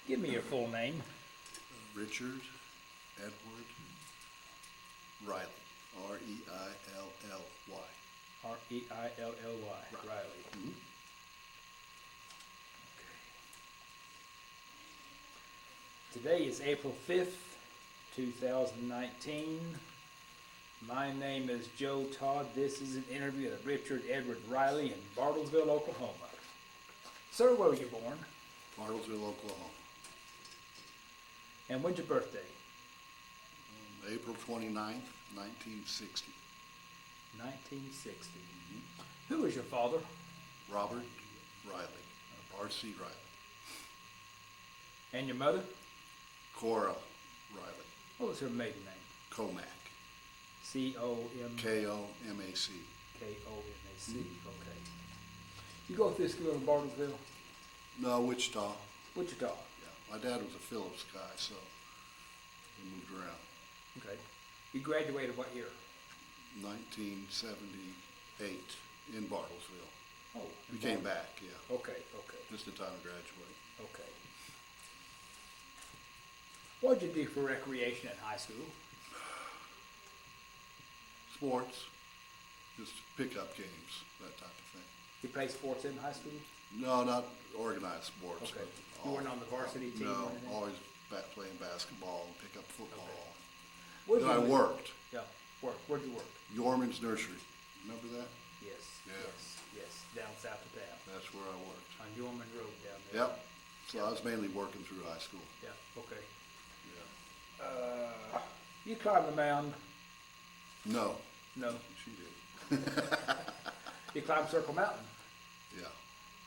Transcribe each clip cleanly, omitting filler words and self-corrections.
Give me your full name. Richard Edward Reilly, R-E-I-L-L-Y. R-E-I-L-L-Y, Reilly. Mhm. Today is April 5th, 2019. My name is Joe Todd. This is an interview with Richard Edward Reilly in Bartlesville, Oklahoma. Sir, where were you born? Bartlesville, Oklahoma. And when's your birthday? April 29th, 1960. 1960. Who was your father? Robert Reilly, R.C. Reilly. And your mother? Cora Reilly, What was her maiden name? Comac, C-O-M... K-O-M-A-C. K-O-M-A-C, okay. You go through school in Bartlesville? No, Wichita. Wichita. Yeah, my dad was a Phillips guy, so we moved around. Okay. You graduated what year? 1978 in Bartlesville. Oh. We came back, yeah, Okay, okay, just in time to graduate. okay. What did you do for recreation in high school? Sports, just pickup games, that type of thing. You played sports in high school? No, not organized sports. Okay. But You weren't on the varsity team or No, anything? always playing basketball and pickup football. Where'd Then I you live? worked, Yeah, work. Where'd you work? Yorman's Nursery. Remember that? Yes, Yeah. yes, down south of town, That's where I worked. on Yorman Road down there. Yep. So I was mainly working through high school. Yeah, okay. Yeah. You climbed the mound? No, No. she did. You climbed Circle Mountain? Yeah.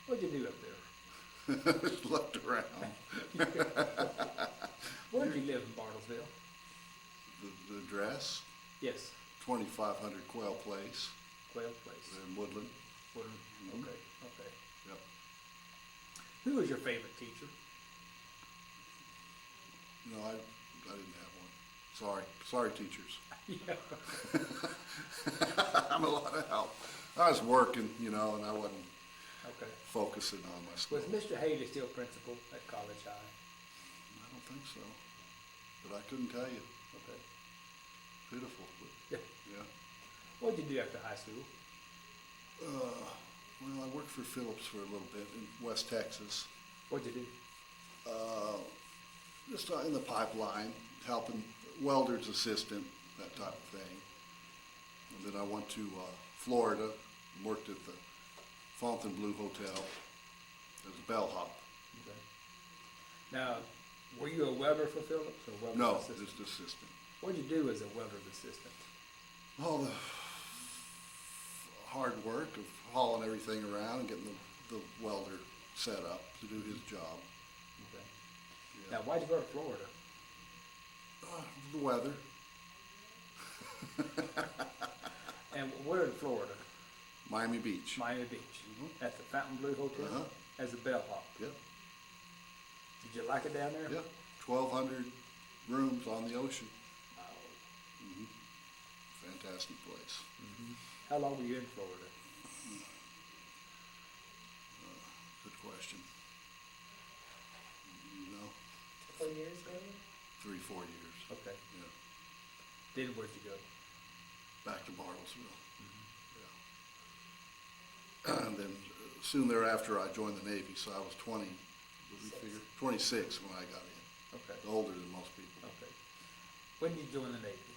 What'd you do up there? Just looked around. Where did you live in Bartlesville? The address, Yes, 2500 Quail Place Quail Place. in Woodland. Woodland. Mhm. Okay, okay. Yep. Who was your favorite teacher? No, I didn't have one. Sorry, teachers. Yeah. I'm a lot of help. I was working, and I wasn't Okay. focusing on my school. Was Mr. Haley still principal at College High? I don't think so, but I couldn't tell you. Okay. Pitiful, but Yeah. yeah. What'd you do after high school? Well, I worked for Phillips for a little bit in West Texas, What'd you do? just in the pipeline, helping welder's assistant, that type of thing. And then I went to Florida and worked at the Fontainebleau Hotel as a bellhop. Okay. Now, were you a welder for Phillips or welder's No, assistant? just assistant. What'd you do as a welder's assistant? All the hard work of hauling everything around and getting the welder set up to do his job. Okay. Yeah. Now, why'd you go to Florida? The weather. And where in Florida? Miami Beach. Miami Beach. Mhm. At the Fontainebleau Hotel? Uh-huh. As a bellhop. Yep. Did you like it down there? Yep. 1,200 rooms on the ocean. Oh. Mhm. Fantastic place. How long were you in Florida? Good question. You know, 4 years maybe? 3-4 years. Okay. Yeah. Then where'd you go? Back to Bartlesville. Yeah. And then soon thereafter, I joined the Navy, so I was 20. What did we figure? 26 when I got in. Okay. Older than most people. Okay. When did you join the Navy?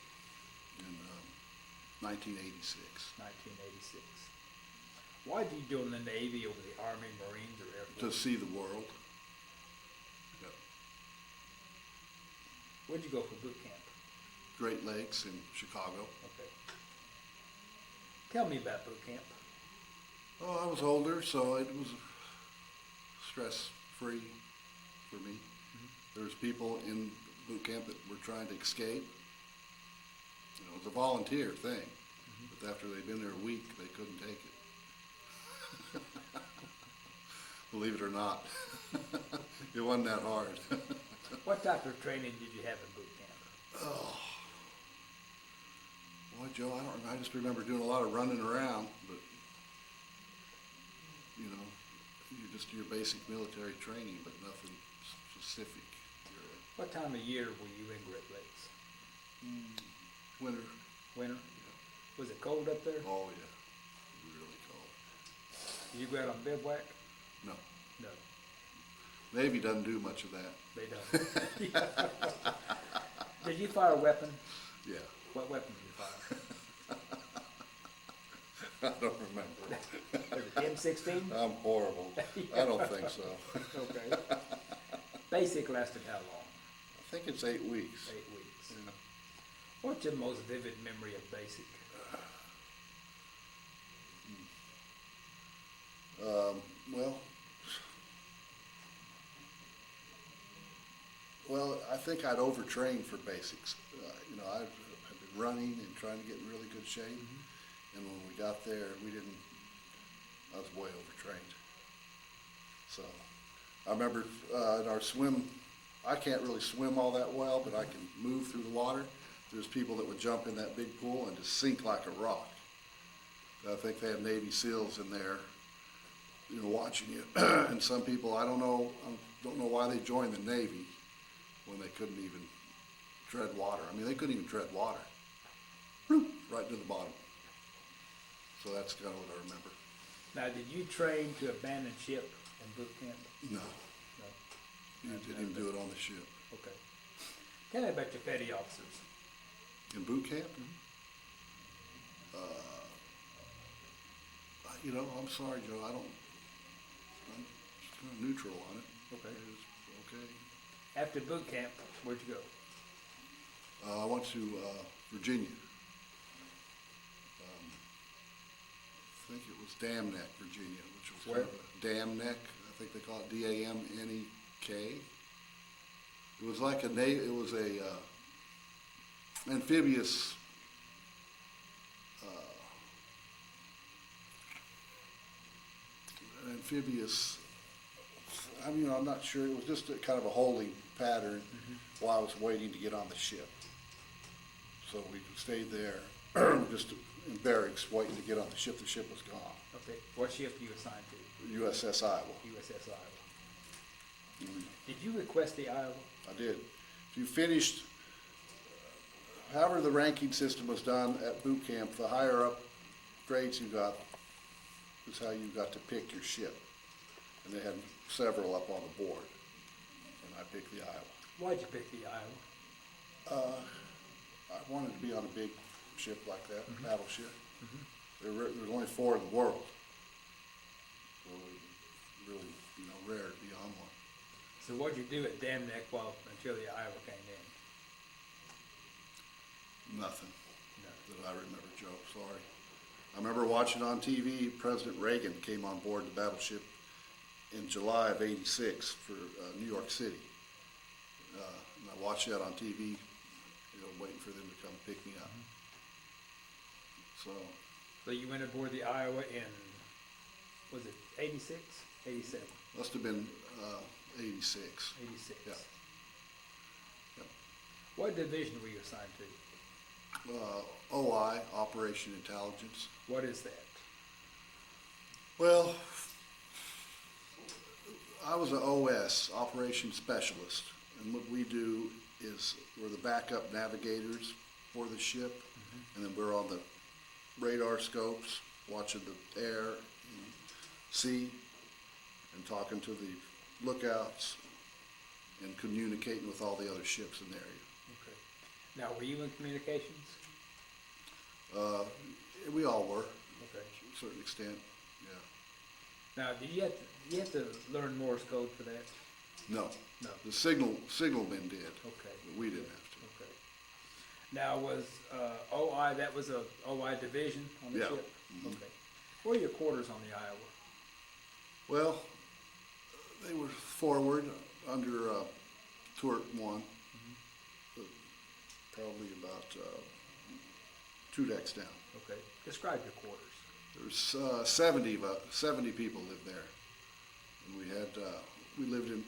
In 1986. 1986. Why did you join the Navy over the Army, Marines, or Air To Force? see the world. Yep. Where'd you go for boot camp? Great Lakes in Chicago. Okay. Tell me about boot camp. Oh, I was older, so it was stress-free for me. There was people in boot camp that were trying to escape. It was a volunteer thing, but after they'd been there a week, they couldn't take it. Believe it or not, it wasn't that hard. What type of training did you have in boot camp? Oh, boy, Joe, I don't remember. I just remember doing a lot of running around, but just your basic military training, but nothing Pacific area. What time of year were you in Great Lakes? Winter, Winter? yeah. Was it cold up there? Oh, yeah, really cold. Did you go out on bivouac? No, No, Navy doesn't do much of that. they don't. Did you fire a weapon? Yeah, What weapon did you fire? I don't remember. Was it M16? I'm horrible. I don't think so. Okay. Basic lasted how long? I think it's 8 weeks. 8 weeks. Yeah. What's your most vivid memory of basic? Well, I think I'd overtrained for basics. You know, I've been running and trying to get in really good shape. And when we got there, I was way overtrained. So I remember in our swim, I can't really swim all that well, but I can move through the water. There's people that would jump in that big pool and just sink like a rock. I think they have Navy SEALs in there, you know, watching you. And some people, I don't know why they joined the Navy when they couldn't even tread water. I mean, they couldn't even tread water. Right to the bottom. So that's kind of what I remember. Now, did you train to abandon ship in boot camp? No, No. you didn't even do it on the ship. Okay. Tell me about your petty officers. In boot camp? You know, I'm sorry, Joe, I'm just kind of neutral on it. Okay. It's okay. After boot camp, where'd you go? I went to Virginia. I think it was Dam Neck, Virginia, which was Where? kind of a Dam Neck. I think they call it D-A-M-N-E-K. It was like it was a amphibious I mean, I'm not sure, it was just a kind of a holding pattern while I was waiting to get on the ship. So we stayed there, just in barracks, waiting to get on the ship. The ship was gone. Okay. What ship you assigned to? USS Iowa. USS Iowa. Mhm. Did you request the Iowa? I did. If you finished, however the ranking system was done at boot camp, the higher up grades you got is how you got to pick your ship. And they had several up on the board, and I picked the Iowa. Why'd you pick the Iowa? I wanted to be on a big ship like that, battleship. There's only 4 in the world, so it was really, you know, rare to be on one. So what'd you do at Dam Neck until the Iowa came in? Nothing No. that I remember, Joe, sorry. I remember watching on TV, President Reagan came on board the battleship in July of '86 for New York City. And I watched that on TV, you know, waiting for them to come pick me up. So you went aboard the Iowa in, was it 86? 87? Must have been 86. 86. Yeah. Yep. What division were you assigned to? OI, Operation Intelligence. What is that? Well, I was an OS, Operations Specialist, and what we do is we're the backup navigators for the ship, and then we're on the radar scopes, watching the air and sea, and talking to the lookouts, and communicating with all the other ships in the area. Okay. Now, were you in communications? We all were, Okay. to a certain extent, yeah. Now, did you have to learn Morse code for that? No, No. the signalmen did, Okay. but we didn't have to. Okay. Now, was OI, that was a OI division on the Yeah. ship? Mhm. Okay. What are your quarters on the Iowa? Well, they were forward under turret 1, probably about 2 decks down. Okay. Describe your quarters. There's 70 people lived there, and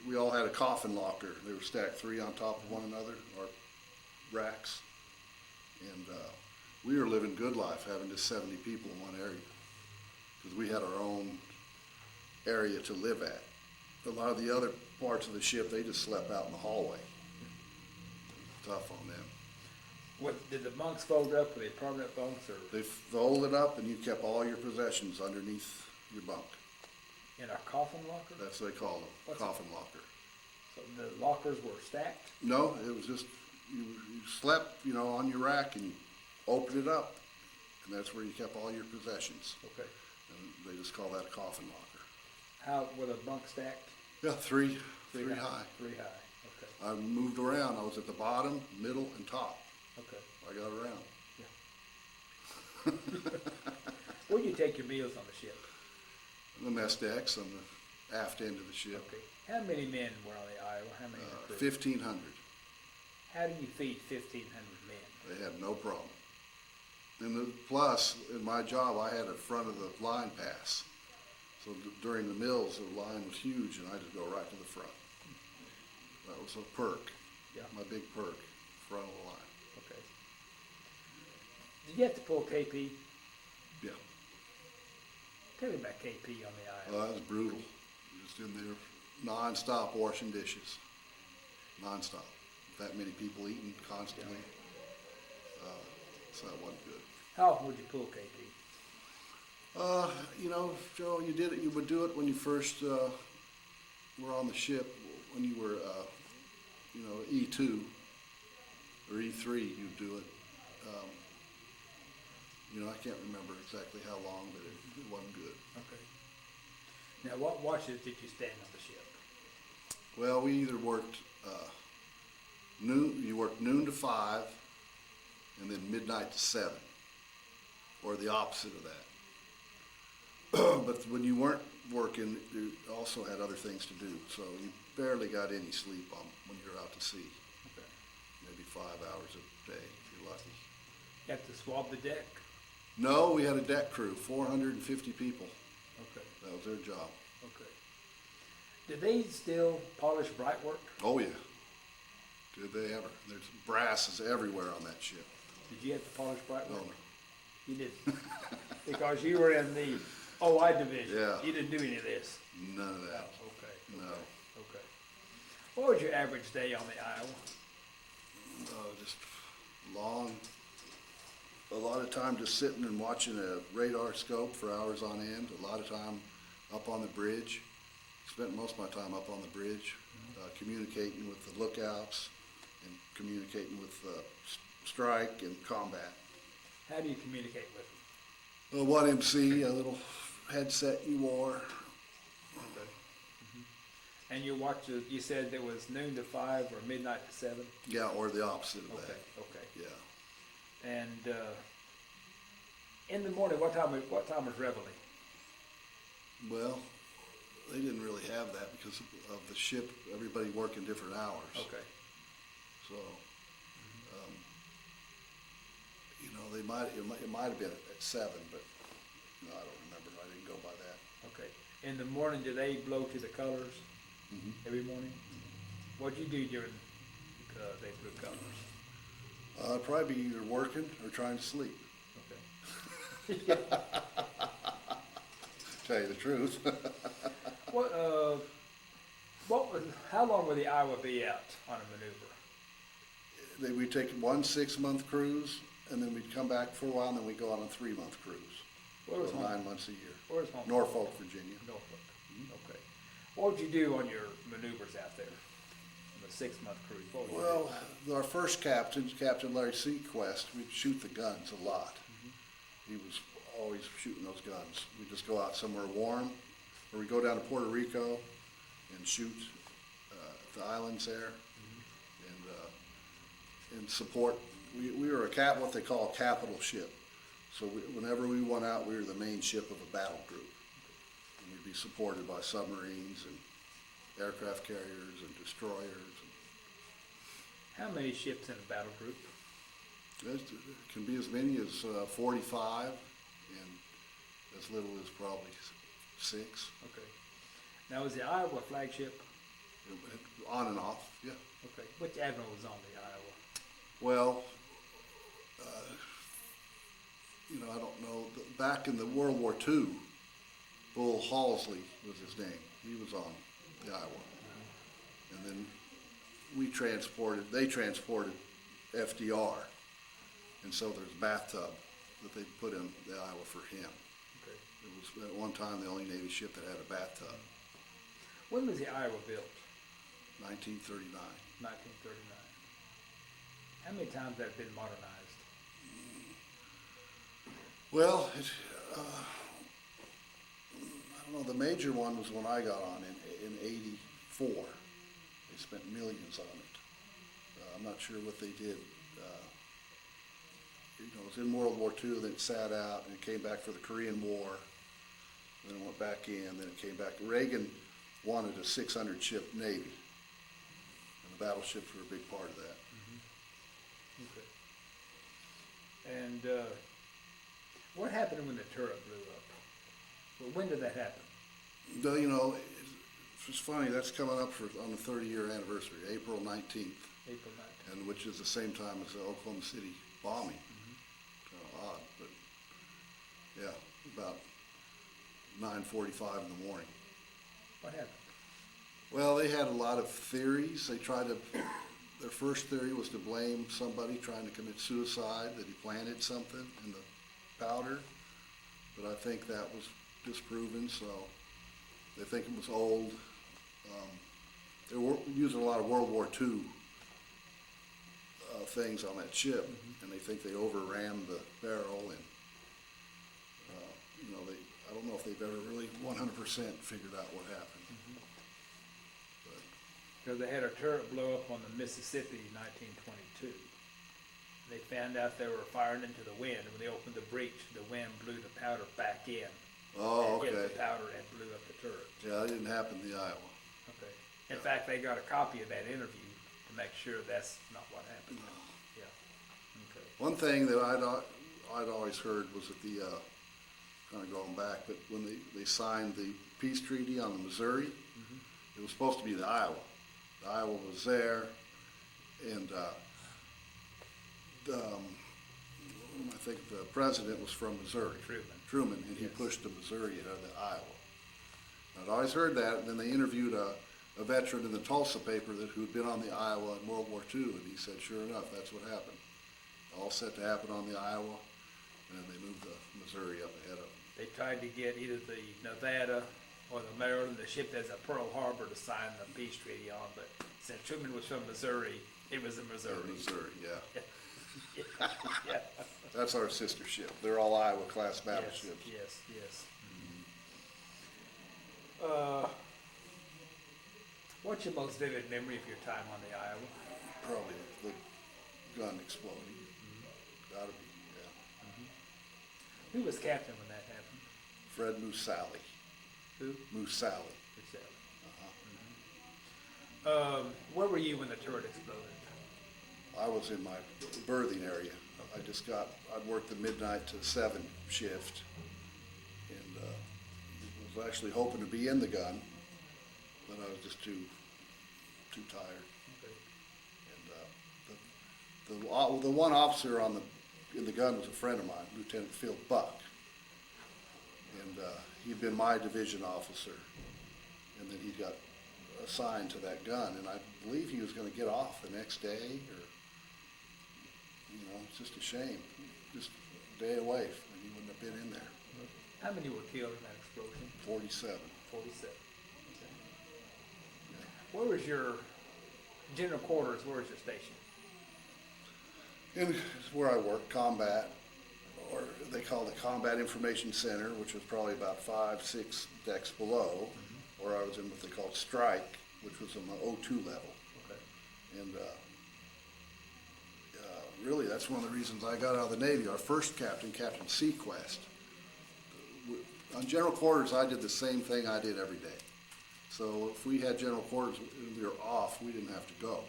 we all had a coffin locker. They were stacked 3 on top of one another, or racks, and we were living good life, having just 70 people in one area, because we had our own area to live at. A lot of the other parts of the ship, they just slept out in the hallway. Tough on them. What, did the bunks fold up, were they permanent bunks or They folded up and you kept all your possessions underneath your bunk. in a coffin locker? That's what they call them, What's coffin locker. So the lockers were stacked? No, it was just, you slept, on your rack and you opened it up, and that's where you kept all your possessions. Okay. And they just call that a coffin locker. How, were the bunks stacked? Yeah, three high. 3 high, okay, I moved around. I was at the bottom, middle, and top. okay. I got around. Where'd you take your meals on the ship? The mess decks on the aft end of the ship. Okay. How many men were on the Iowa? How many in the crew? 1,500. How do you feed 1,500 men? They had no problem. And plus, in my job, I had a front of the line pass. So during the meals, the line was huge, and I just go right to the front. That was a perk. Yeah. My big perk, front of the line. Okay. Did you have to pull KP? Yeah. Tell me about KP on the Iowa. That was brutal. Just in there, non-stop washing dishes. Non-stop. That many people eating constantly. So that wasn't good. How often would you pull KP? Joe, you would do it when you first were on the ship, when you were, E2 or E3, you'd do it. I can't remember exactly how long, but it wasn't good. Okay. Now, what watches did you stand on the ship? Well, we either worked you worked noon to 5, and then midnight to 7, or the opposite of that. But when you weren't working, you also had other things to do, so you barely got any sleep when you were out to sea. Okay. Maybe 5 hours a day, if you're lucky. You have to swab the deck? No, we had a deck crew, 450 people. Okay, That was their job. okay. Did they still polish bright work? Oh, yeah. Did they ever? There's brasses everywhere on that ship. Did you have to polish bright No, work? You didn't? Because you were in the OI division? Yeah. You didn't do any of this? none of that. Okay, No. okay. What was your average day on the Iowa? Just long. A lot of time just sitting and watching a radar scope for hours on end. A lot of time up on the bridge. Spent most of my time up on the bridge, communicating with the lookouts and communicating with strike and combat. How do you communicate with them? 1MC, a little headset you wore. Okay. And you watched, you said it was noon to 5 or midnight to 7? Yeah, or the opposite of Okay, that. okay. Yeah. And in the morning, what time was reveille? Well, they didn't really have that because of the ship, everybody working different hours. Okay. So, it might have been at 7, but I don't remember. I didn't go by that. Okay. In the morning, do they blow to the colors every morning? What'd you do during they blew colors? Probably be either working or trying to sleep. Okay. Tell you the truth. How long would the Iowa be out on a maneuver? We'd take one 6-month cruise, and then we'd come back for a while, and then we'd go on a 3-month cruise. Where was So home? 9 months a year. Where's home? Norfolk, Virginia. Norfolk. Okay. What would you do on your maneuvers out there? On the 6-month cruise? What would you Well, our first captain, Captain Larry Sequest, we'd shoot the guns a lot. He was always shooting those guns. We'd just go out somewhere warm, or we'd go down to Puerto Rico and shoot the islands there, and support. We were what they call a capital ship. So whenever we went out, we were the main ship of a battle group. And we'd be supported by submarines and aircraft carriers and destroyers. How many ships in a battle group? It can be as many as 45, and as little as probably 6. Okay. Now, is the Iowa flagship? On and off, yeah. Okay. Which admiral was on the Iowa? Well, I don't know. Back in the World War II, Bull Halsey was his name. He was on the Iowa. And then they transported FDR. And so there's a bathtub that they put in the Iowa for him. Okay. It was at one time the only Navy ship that had a bathtub, When was the Iowa built? 1939. 1939. How many times has that been modernized? Well, I don't know, the major one was when I got on in '84. They spent millions on it. I'm not sure what they did. It was in World War II, then it sat out, and it came back for the Korean War, then it went back in, then it came back. Reagan wanted a 600-ship Navy, and the battleships were a big part of that. Okay. And what happened when the turret blew up? Well, when did that happen? It's funny, that's coming up on the 30-year anniversary, April 19th, April 19th. and which is the same time as the Oklahoma City bombing. Kind of odd, but yeah, about 9:45 in the morning. What happened? Well, they had a lot of theories. Their first theory was to blame somebody trying to commit suicide, that he planted something in the powder, but I think that was disproven, so they think it was old. They were using a lot of World War II things on that ship, and they think they overran the barrel, and I don't know if they've ever really 100% figured out what happened. But Because they had a turret blow up on the Mississippi in 1922. They found out they were firing into the wind, and when they opened the breech, the wind blew the powder back in. Oh, and okay. hit the powder and blew up the turret. Yeah, that didn't happen in the Iowa. Okay. In fact, they got a copy of that interview to make sure that's not what happened. Yeah. Okay. One thing that I'd always heard was that kind of going back, but when they signed the peace treaty on the Missouri, it was supposed to be the Iowa. The Iowa was there, and I think the president was from Missouri. Truman, and he Yes. pushed the Missouri out of the Iowa. I'd always heard that, and then they interviewed a veteran in the Tulsa paper who'd been on the Iowa in World War II, and he said, sure enough, that's what happened. All set to happen on the Iowa, and then they moved the Missouri up ahead of them. They tried to get either the Nevada or the Maryland, the ship that's at Pearl Harbor, to sign the peace treaty on, but since Truman was from Missouri, it was in Missouri. Missouri, yeah. Yeah. That's our sister ship. They're all Iowa-class battleships. Yes. What's your most vivid memory of your time on the Iowa? Probably the gun exploding. Gotta be, yeah. Who was captain when that happened? Fred Musali. Who? Musali. Yourself. Uh-huh. Where were you when the turret exploded? I was in my berthing area. I'd worked the midnight to 7 shift, and was actually hoping to be in the gun, but I was just too tired. Okay. And the one officer in the gun was a friend of mine, Lieutenant Phil Buck, and he'd been my division officer, and then he got assigned to that gun, and I believe he was going to get off the next day, or it's just a shame, just a day away, and he wouldn't have been in there. How many were killed in that explosion? 47. 47. Okay. Where was your general quarters? Where was your station? And it's where I work, combat, or they call it the Combat Information Center, which was probably about 5-6 decks below, or I was in what they called strike, which was on the O2 level. Okay. And really, that's one of the reasons I got out of the Navy. Our first captain, Captain Sequest, on general quarters, I did the same thing I did every day. So if we had general quarters and we were off, we didn't have to go,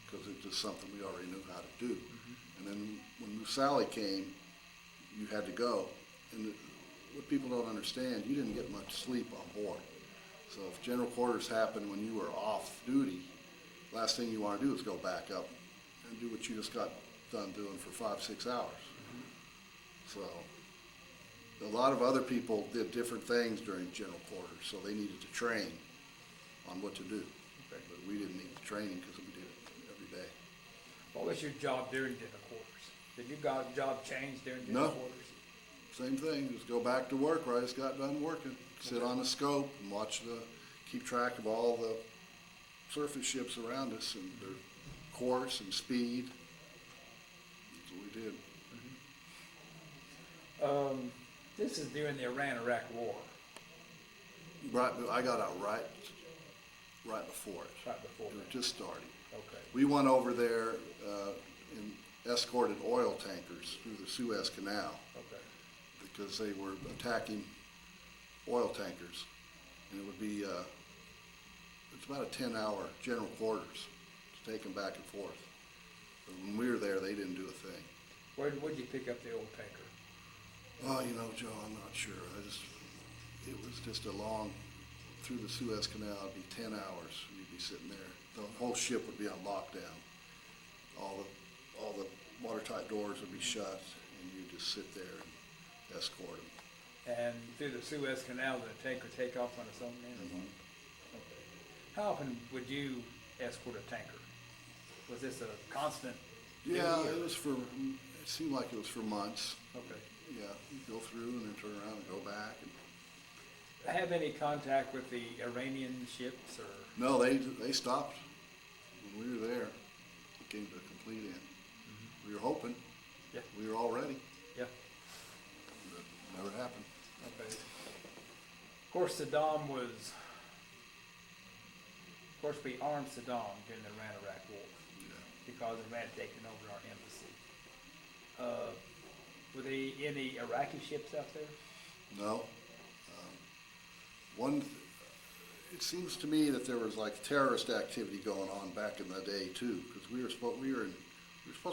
because it was just something we already knew how to do. And then when Musali came, you had to go. And what people don't understand, you didn't get much sleep on board. So if general quarters happened when you were off duty, last thing you want to do is go back up and do what you just got done doing for 5-6 hours. So a lot of other people did different things during general quarters, so they needed to train on what to do. Okay. But we didn't need the training because we did it every day. What was your job during dinner quarters? Did your job change during dinner No. quarters? Same thing, just go back to work where I just got done working. Sit on the scope and keep track of all the surface ships around us and their course and speed. That's what we did. This is during the Iran-Iraq War, Right, I got out right before it. right before It was that. just starting. Okay. We went over there and escorted oil tankers through the Suez Canal Okay. because they were attacking oil tankers. And it would be, it's about a 10-hour general quarters to take them back and forth. But when we were there, they didn't do a thing. Where'd you pick up the old tanker? Oh, you know, Joe, I'm not sure. It was just through the Suez Canal, it'd be 10 hours. You'd be sitting there. The whole ship would be on lockdown. All the watertight doors would be shut, and you'd just sit there and escort them. And through the Suez Canal, did the tanker take off on its own then? Or what? Okay. How often would you escort a tanker? Was this a constant? Yeah, duty, or- it seemed like it was for months. Okay. Yeah, you'd go through and then turn around and go back. And, Have any contact with the Iranian ships or? no, they stopped when we were there. It came to a complete end. We were hoping. Yeah. We were all ready. Yeah. But it never happened. Okay. Of course, we armed Saddam during the Iran-Iraq War Yeah. because Iran had taken over our embassy. Were there any Iraqi ships out there? No. It seems to me that there was like terrorist activity going on back in the day too, because we were supposed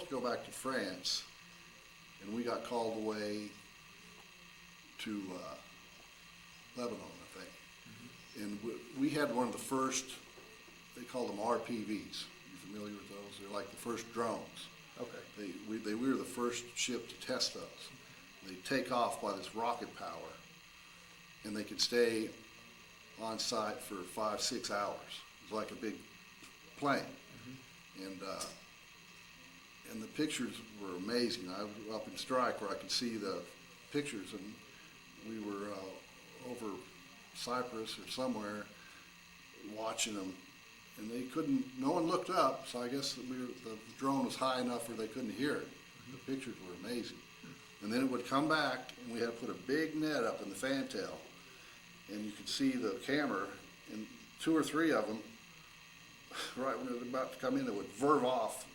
to go back to France, and we got called away to Lebanon, I think. And we had one of the first. They called them RPVs. You familiar with those? They're like the first drones. Okay. We were the first ship to test those. They take off by this rocket power, and they could stay on site for 5-6 hours. It was like a big plane. And the pictures were amazing. I was up in Strike where I could see the pictures, and we were over Cyprus or somewhere watching them, and no one looked up, so I guess the drone was high enough where they couldn't hear it. The pictures were amazing. And then it would come back, and we had to put a big net up in the fantail, and you could see the camera, and 2 or 3 of them, right when it was about to come in, they would swerve off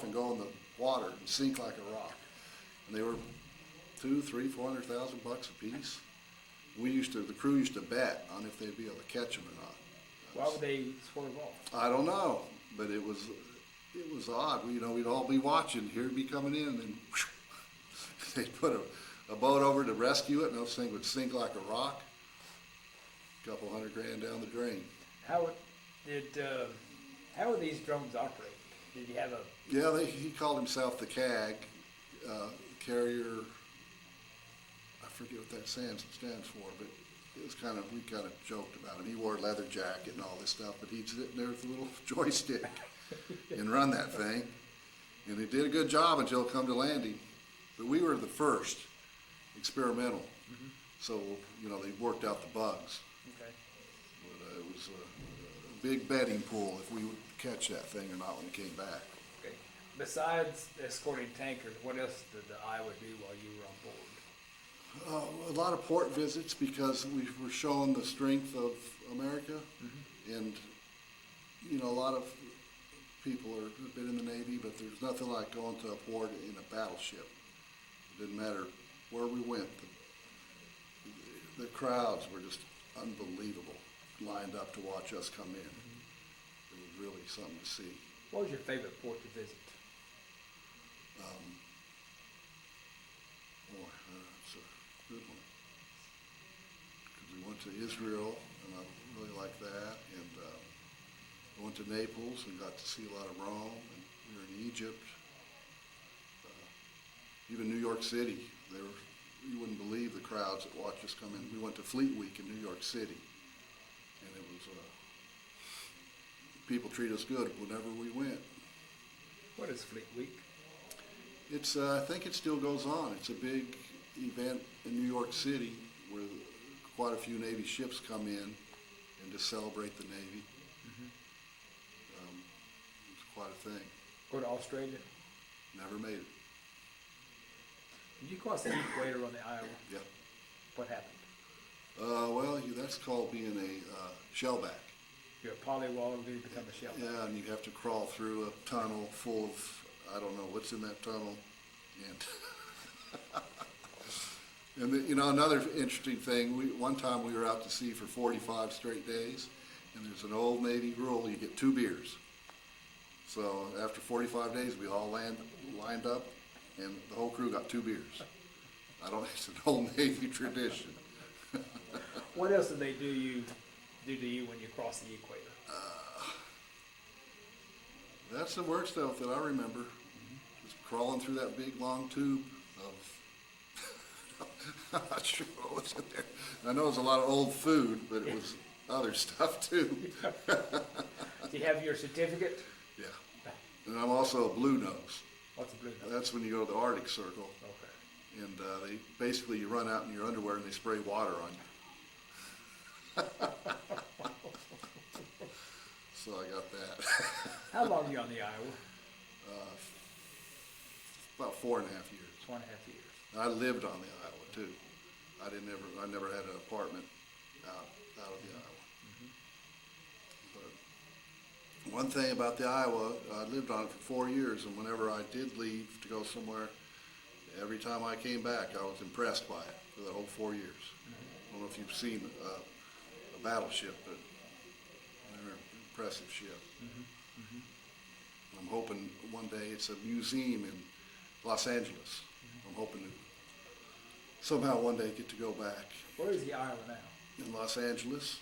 and go in the water and sink like a rock. And they were $200,000, $300,000, $400,000 a piece. The crew used to bet on if they'd be able to catch them or not. Why would they swerve off? I don't know, but it was odd. We'd all be watching. Here it'd be coming in, and then they'd put a boat over to rescue it, and those things would sink like a rock. Couple $100,000 down the drain. How were these drones operated? Did you have a? Yeah, he called himself the CAG, carrier. I forget what that stands for, but it was we kind of joked about him. He wore a leather jacket and all this stuff, but he'd sit there with a little joystick and run that thing. And he did a good job until it come to landing. But we were the first experimental. So, they worked out the bugs. Okay. But it was a big betting pool if we would catch that thing or not when it came back. Okay. Besides escorting tankers, what else did the Iowa do while you were on board? A lot of port visits because we were showing the strength of America, and a lot of people have been in the Navy, but there's nothing like going to a port in a battleship. It didn't matter where we went. The crowds were just unbelievable, lined up to watch us come in. It was really something to see. What was your favorite port to visit? That's a good one. Because we went to Israel, and I really liked that, and we went to Naples and got to see a lot of Rome, and we were in Egypt. Even New York City, you wouldn't believe the crowds that watched us come in. We went to Fleet Week in New York City, and it was people treat us good whenever we went. What is Fleet Week? It's, I think it still goes on. It's a big event in New York City where quite a few Navy ships come in and to celebrate the Navy. It's quite a thing. Go to Australia? Never made it. Did you cross the equator on the Iowa? Yeah. What happened? Well, that's called being a shellback. You're a polywog, then you become a shell. Yeah, and you have to crawl through a tunnel full of, I don't know what's in that tunnel. And another interesting thing, one time we were out to sea for 45 straight days, and there's an old Navy rule, you get 2 beers. So after 45 days, we all lined up, and the whole crew got 2 beers. It's an old Navy tradition. What else did they do to you when you crossed the equator? That's the worst stuff that I remember. Just crawling through that big long tube of, I'm not sure what was in there. I know it was a lot of old food, but it was other stuff too. Do you have your certificate? Yeah. And I'm also a blue nose. What's a blue nose? That's when you go to the Arctic Circle. Okay. And basically you run out in your underwear and they spray water on you. So I got that. How long are you on the Iowa? About 4.5 years. 4.5 years. And I lived on the Iowa too. I never had an apartment out of the Iowa. But one thing about the Iowa, I lived on it for 4 years, and whenever I did leave to go somewhere, every time I came back, I was impressed by it for the whole 4 years. I don't know if you've seen a battleship, but they're an impressive ship. I'm hoping one day it's a museum in Los Angeles. I'm hoping to somehow one day get to go back. Where is the Iowa now? In Los Angeles.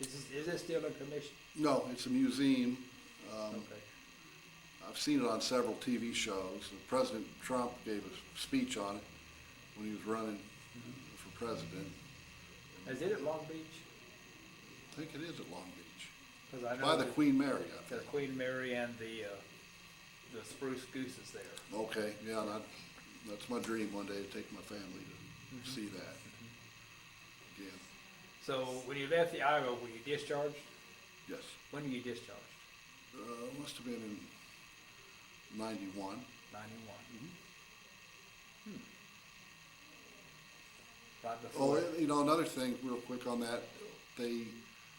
Is it still in commission? No, it's a museum. Okay. I've seen it on several TV shows. President Trump gave a speech on it when he was running for president. Is it at Long Beach? I think it is at Long Beach. 'Cause I know By the that Queen Mary, I the think. Queen Mary and the spruce goose is there. Okay, yeah, and that's my dream one day, to take my family to see that again. So when you left the Iowa, were you discharged? Yes. When were you discharged? Must have been in 91. 91. Right Oh, before. another thing real quick on that, they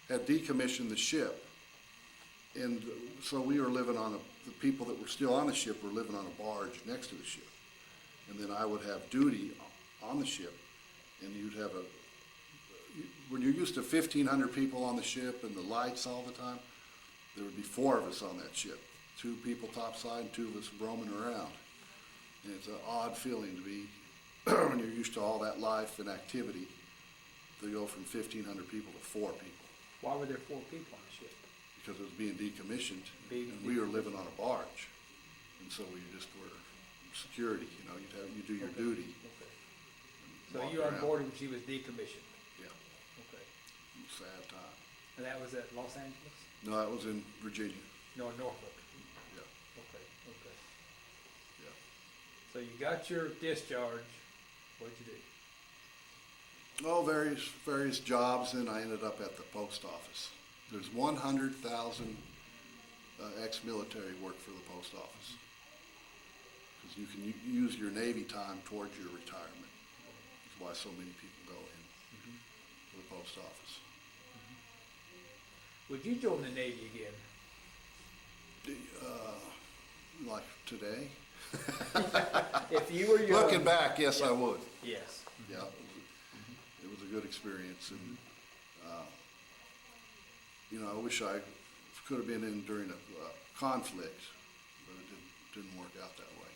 had decommissioned the ship. And so we were living on the people that were still on the ship were living on a barge next to the ship. And then I would have duty on the ship, and you'd have when you're used to 1,500 people on the ship and the lights all the time, there would be 4 of us on that ship. 2 people topside and 2 of us roaming around. And it's an odd feeling to be, when you're used to all that life and activity, to go from 1,500 people to 4 people. Why were there 4 people on the ship? Because it was being decommissioned, Being and we were living on a barge. And so we just were security, you do your duty. Okay. So walk you were on around. board when she was decommissioned? Yeah, Okay. sad time. And that was at Los Angeles? No, that was in Virginia. No, Norfolk. Yeah, Okay, okay. yeah. So you got your discharge. What'd you do? Oh, various jobs, and I ended up at the post office. There's 100,000 ex-military work for the post office. Because you can use your Navy time towards your retirement. That's why so many people go in to the post office. Would you join the Navy again? Like today? If you were young. Looking back, yes, I would. Yes. Yeah, it was a good experience, and I wish I could have been in during a conflict, but it didn't work out that way.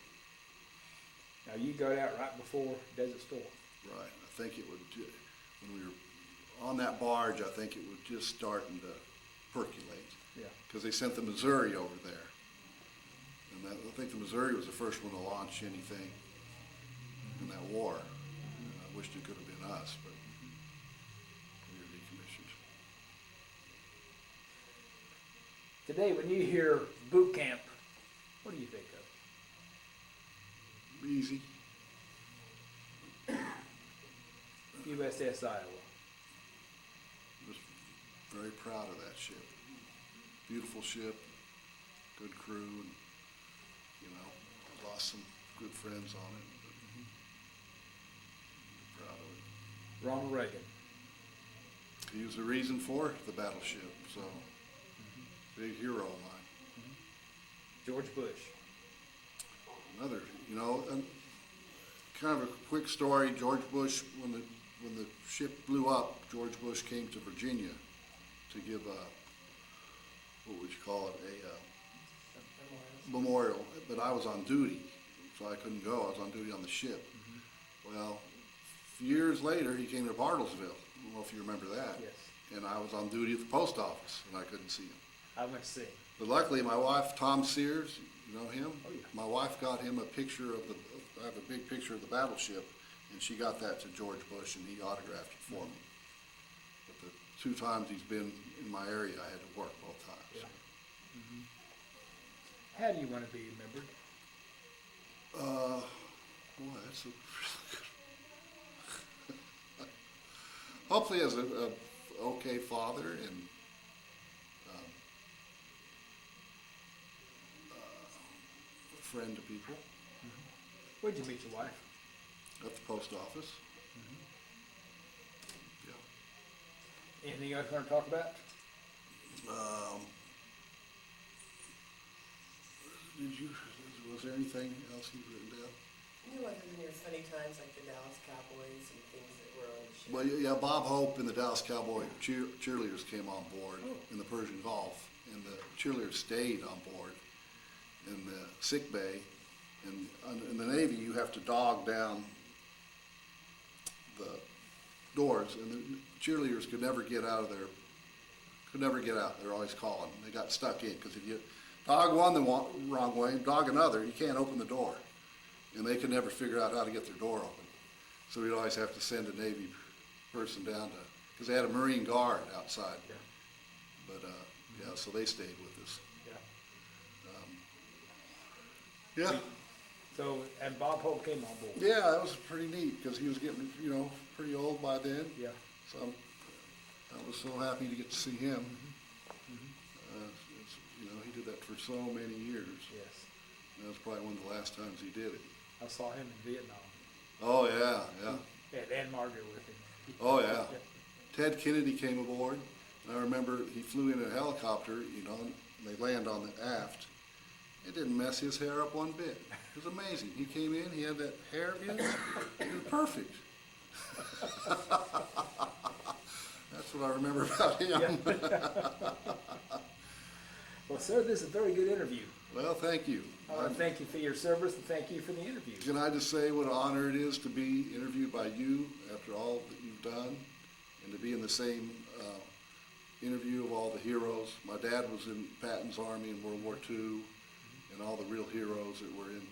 Now you got out right before Desert Storm. Right, I think it would, when we were on that barge, I think it was just starting to percolate. Yeah. Because they sent the Missouri over there, and I think the Missouri was the first one to launch anything in that war. I wished it could have been us, but we were decommissioned. Today, when you hear boot camp, what do you think of? Easy. USS Iowa. Was very proud of that ship. Beautiful ship, good crew, and, you know, lost some good friends on it, but proud of it. Ronald Reagan. He was the reason for the battleship, so big hero of mine. George Bush. Another, you know, kind of a quick story. George Bush, when the ship blew up, George Bush came to Virginia to give a, what would you call it, a memorial. But I was on duty, so I couldn't go. I was on duty on the ship. Well, years later, he came to Bartlesville. I don't know if you remember that. Yes. And I was on duty at the post office, and I couldn't see him. I went to see him. But luckily, my wife, Tom Sears, you know him? Oh, yeah. My wife got him a picture of I have a big picture of the battleship, and she got that to George Bush, and he autographed it for me. But the 2 times he's been in my area, I had to work both times. Yeah. How do you want to be remembered? Boy, that's a hopefully as a okay father and a friend to people Where'd you meet your wife? at the post office. Yeah. Anything else you want to talk about? Was there anything else you've written down? No, other than your funny times like the Dallas Cowboys and things that were on the ship. Well, yeah, Bob Hope and the Dallas Cowboy cheerleaders came on board in the Persian Gulf, and the cheerleaders stayed on board in the sick bay. And in the Navy, you have to dog down the doors, and the cheerleaders could never get out. They're always calling. They got stuck in, because if you dog one the wrong way, dog another, you can't open the door. And they could never figure out how to get their door open. So we'd always have to send a Navy person down to, because they had a Marine Guard outside. Yeah. But, yeah, so they stayed with us. Yeah. Yeah. So, and Bob Hope came on board. Yeah, that was pretty neat, because he was getting, you know, pretty old by then. Yeah. So I was so happy to get to see him. You know, he did that for so many years. Yes. And that was probably one of the last times he did it. I saw him in Vietnam. Oh, yeah, yeah. Had Ann Margaret with him. Oh, yeah. Ted Kennedy came aboard. And I remember he flew in a helicopter, you know, and they land on the aft. It didn't mess his hair up one bit. It was amazing. He came in, he had that hair of his. It was perfect. That's what I remember about him. Yeah. Well, sir, this is a very good interview. Well, thank you. I want to thank you for your service and thank you for the interview. Can I just say what an honor it is to be interviewed by you after all that you've done, and to be in the same interview of all the heroes. My dad was in Patton's Army in World War II, and all the real heroes that were in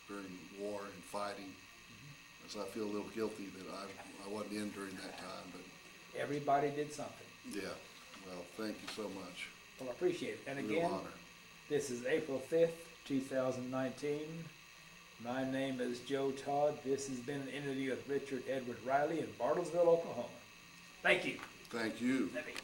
during war and fighting. So I feel a little guilty that I wasn't in during that time, but Everybody did something. yeah. Well, thank you so much. Well, I appreciate it. And Real again, honor. this is April 5th, 2019. My name is Joe Todd. This has been an interview with Richard Edward Reilly in Bartlesville, Oklahoma. Thank you. Thank you. Let me-